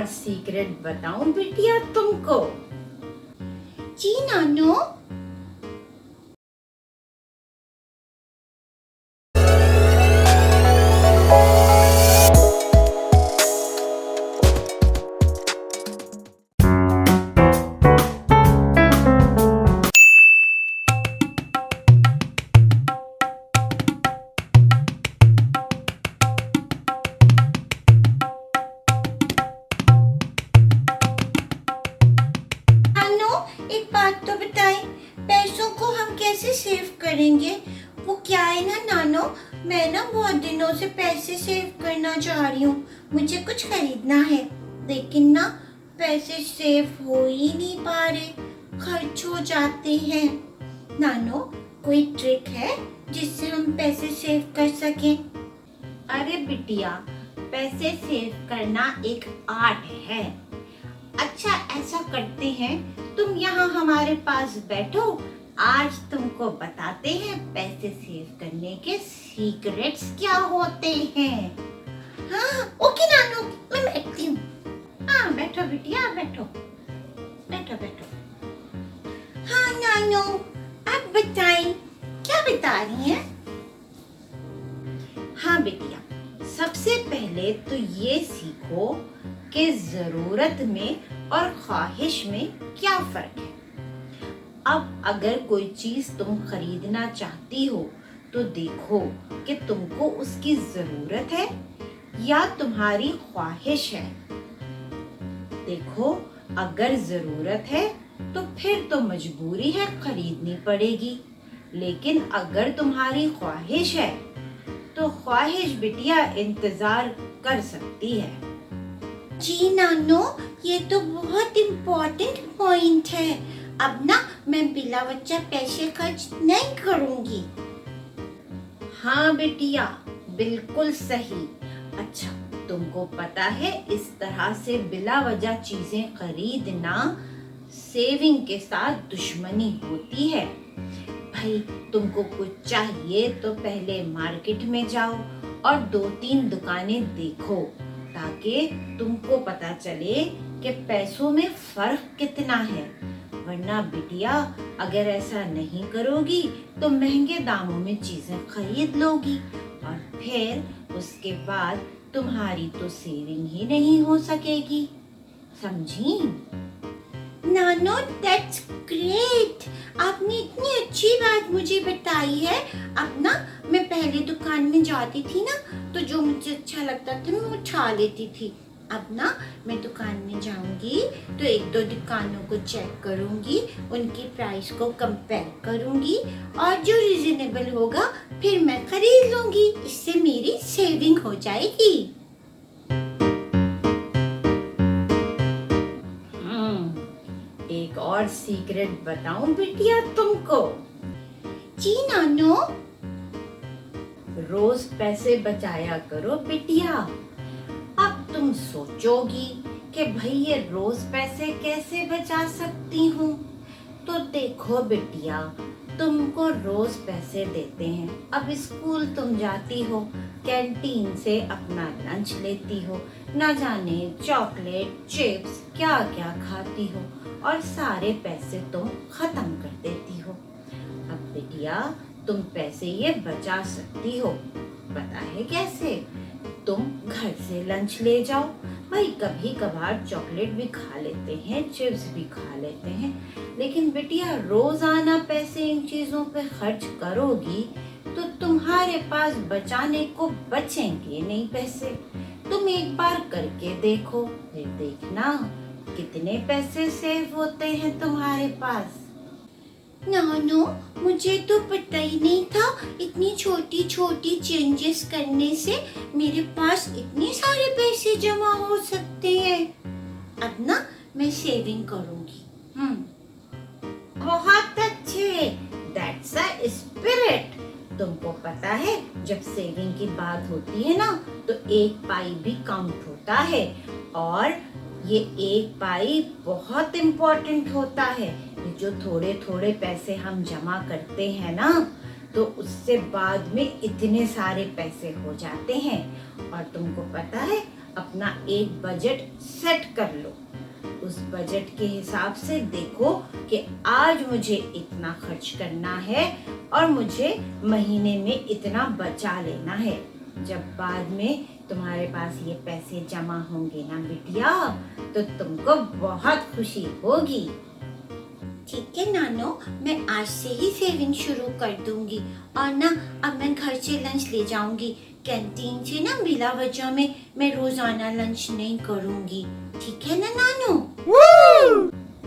और सीक्रेट बताऊं बिटिया तुमको? जी नानो। नानो, एक बात तो बताएं, पैसों को हम कैसे सेव करेंगे? वो क्या है ना नानो, मैं ना बहुत दिनों से पैसे सेव करना चाह रही हूँ। मुझे कुछ खरीदना है, लेकिन ना पैसे सेव हो ही नहीं पा रहे, खर्च हो जाते हैं। नानो, कोई ट्रिक है जिससे हम पैसे सेव कर सकें? अरे बिटिया, पैसे सेव करना एक आर्ट है। अच्छा, ऐसा करते हैं, तुम यहाँ हमारे पास बैठो। आज तुमको बताते हैं पैसे सेव करने के सीक्रेट्स क्या होते हैं। हाँ ओके नानो, मैं बैठती हूँ। हाँ बैठो बिटिया, बैठो बैठो बैठो। हाँ नानो, आप बताएं, क्या बता रही हैं? हाँ बिटिया, सबसे पहले तो ये सीखो कि जरूरत में और ख्वाहिश में क्या फर्क है। अब अगर कोई चीज तुम खरीदना चाहती हो तो देखो कि तुमको उसकी जरूरत है या तुम्हारी ख्वाहिश है। देखो, अगर जरूरत है तो फिर तो मजबूरी है, खरीदनी पड़ेगी। लेकिन अगर तुम्हारी ख्वाहिश है तो ख्वाहिश बिटिया इंतजार कर सकती है। जी नानो, ये तो बहुत इम्पोर्टेंट पॉइंट है। अब ना मैं बिला वजह पैसे खर्च नहीं करूंगी। हाँ बिटिया, बिल्कुल सही। अच्छा, तुमको पता है इस तरह से बिला वजह चीजें खरीदना सेविंग के साथ दुश्मनी होती है। भाई, तुमको कुछ चाहिए तो पहले मार्केट में जाओ और 2-3 दुकानें देखो, ताकि तुमको पता चले कि पैसों में फर्क कितना है। वरना बिटिया, अगर ऐसा नहीं करोगी तो महंगे दामों में चीजें खरीद लोगी और फिर उसके बाद तुम्हारी तो सेविंग ही नहीं हो सकेगी, समझी? नानो, दैट्स ग्रेट। आपने इतनी अच्छी बात मुझे बताई है। अब ना मैं पहले दुकान में जाती थी ना, तो जो मुझे अच्छा लगता था मैं उठा लेती थी। अब ना मैं दुकान में जाऊंगी तो 1-2 दुकानों को चेक करूंगी, उनकी प्राइस को कंपेयर करूंगी और जो रीजनेबल होगा फिर मैं खरीद लूंगी। इससे मेरी सेविंग हो जाएगी। एक और सीक्रेट बताऊं बिटिया तुमको? जी नानो। रोज पैसे बचाया करो बिटिया। अब तुम सोचोगी कि भाई ये रोज पैसे कैसे बचा सकती हूँ, तो देखो बिटिया, तुमको रोज पैसे देते हैं। अब स्कूल तुम जाती हो, कैंटीन से अपना लंच लेती हो, ना जाने चॉकलेट चिप्स क्या क्या खाती हो और सारे पैसे तुम खत्म कर देती हो। अब बिटिया, तुम पैसे ये बचा सकती हो, पता है कैसे? तुम घर से लंच ले जाओ। भाई, कभी कभार चॉकलेट भी खा लेते हैं, चिप्स भी खा लेते हैं, लेकिन बिटिया रोजाना पैसे इन चीजों पे खर्च करोगी तो तुम्हारे पास बचाने को बचेंगे नहीं पैसे। तुम एक बार करके देखो, फिर देखना कितने पैसे सेव होते हैं तुम्हारे पास। नानो, मुझे तो पता ही नहीं था इतनी छोटी छोटी चेंजेस करने से मेरे पास इतने सारे पैसे जमा हो सकते हैं। अब ना मैं सेविंग करूंगी। बहुत अच्छे, दैट्स अ स्पिरिट। तुमको पता है, जब सेविंग की बात होती है ना, तो एक पाई भी काउंट होता है और ये एक पाई बहुत इम्पोर्टेंट होता है। ये जो थोड़े थोड़े पैसे हम जमा करते हैं ना, तो उससे बाद में इतने सारे पैसे हो जाते हैं। और तुमको पता है, अपना एक बजट सेट कर लो। उस बजट के हिसाब से देखो कि आज मुझे इतना खर्च करना है और मुझे महीने में इतना बचा लेना है। जब बाद में तुम्हारे पास ये पैसे जमा होंगे ना बिटिया, तो तुमको बहुत खुशी होगी। ठीक है नानो, मैं आज से ही सेविंग शुरू कर दूंगी। और ना अब मैं घर से लंच ले जाऊंगी। कैंटीन से ना बिला वजह में मैं रोजाना लंच नहीं करूंगी। ठीक है ना नानो?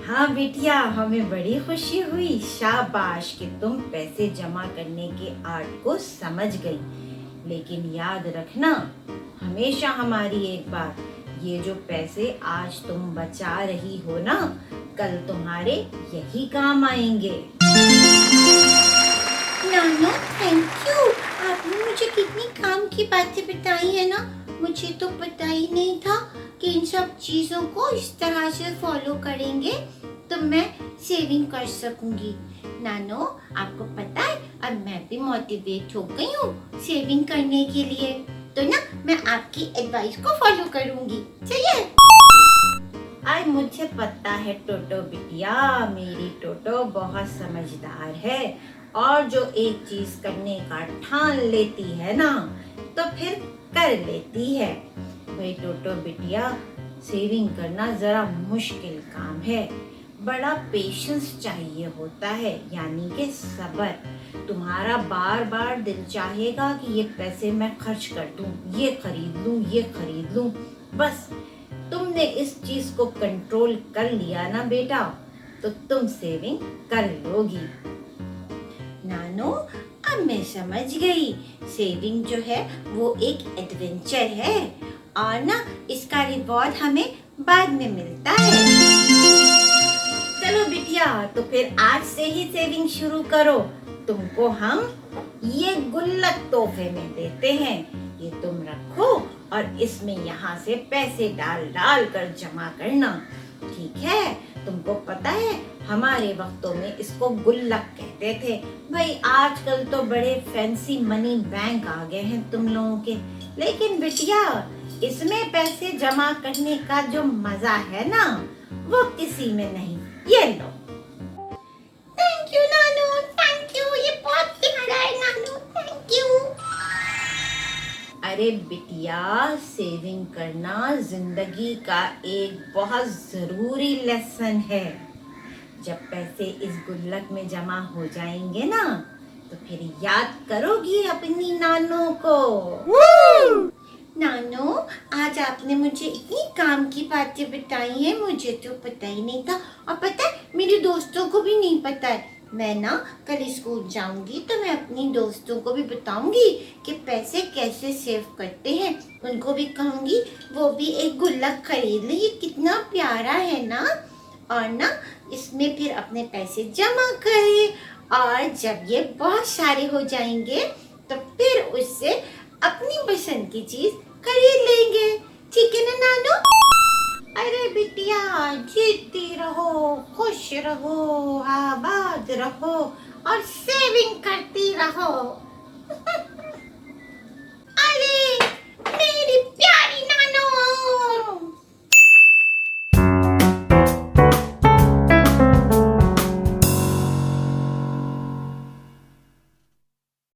हाँ बिटिया, हमें बड़ी खुशी हुई। शाबाश कि तुम पैसे जमा करने के आर्ट को समझ गई। लेकिन याद रखना हमेशा हमारी एक बात, ये जो पैसे आज तुम बचा रही हो ना, कल तुम्हारे यही काम आएंगे। नानो थैंक यू। आपने मुझे कितनी काम की बातें बताई है ना। मुझे तो पता ही नहीं था कि इन सब चीजों को इस तरह से फॉलो करेंगे तो मैं सेविंग कर सकूंगी। नानो आपको पता है, अब मैं भी मोटिवेट हो गई हूँ सेविंग करने के लिए। तो ना मैं आपकी एडवाइस को फॉलो करूंगी। चाहिए? आज मुझे पता है टोटो बिटिया, मेरी टोटो बहुत समझदार है और जो एक चीज करने का ठान लेती है ना, तो फिर कर लेती है। भाई टोटो बिटिया, सेविंग करना जरा मुश्किल काम है। बड़ा पेशेंस चाहिए होता है, यानी कि सब्र। तुम्हारा बार बार दिल चाहेगा कि ये पैसे मैं खर्च कर दूं, ये खरीद लूं, ये खरीद लूं। बस तुमने इस चीज को कंट्रोल कर लिया ना बेटा, तो तुम सेविंग कर लोगी। नानो अब मैं समझ गई, सेविंग जो है वो एक एडवेंचर है और ना इसका रिवॉर्ड हमें बाद में मिलता है। चलो बिटिया, तो फिर आज से ही सेविंग शुरू करो। तुमको हम ये गुल्लक तोहफे में देते हैं, ये तुम रखो और इसमें यहाँ से पैसे डाल डाल कर जमा करना। ठीक है? तुमको पता है हमारे वक्तों में इसको गुल्लक कहते थे। भाई आजकल तो बड़े फैंसी मनी बैंक आ गए हैं तुम लोगों के, लेकिन बिटिया इसमें पैसे जमा करने का जो मजा है ना, वो किसी में नहीं। ये लो। थैंक यू नानू, थैंक यू। ये बहुत प्यारा है नानू, थैंक यू। अरे बिटिया, सेविंग करना जिंदगी का एक बहुत जरूरी लेसन है। जब पैसे इस गुल्लक में जमा हो जाएंगे ना, तो फिर याद करोगी अपनी नानों को। नानो आज आपने मुझे इतनी काम की बातें बताई हैं, मुझे तो पता ही नहीं था। और पता है मेरे दोस्तों को भी नहीं पता है। मैं ना कल स्कूल जाऊंगी तो मैं अपनी दोस्तों को भी बताऊंगी कि पैसे कैसे सेव करते हैं। उनको भी कहूंगी वो भी एक गुल्लक खरीद ले, ये कितना प्यारा है ना। और ना इसमें फिर अपने पैसे जमा करें और जब ये बहुत सारे हो जाएंगे तो फिर उससे अपनी पसंद की चीज खरीद लेंगे। ठीक है ना नानो? अरे बिटिया, जीती रहो, खुश रहो, आबाद रहो और सेविंग करती रहो।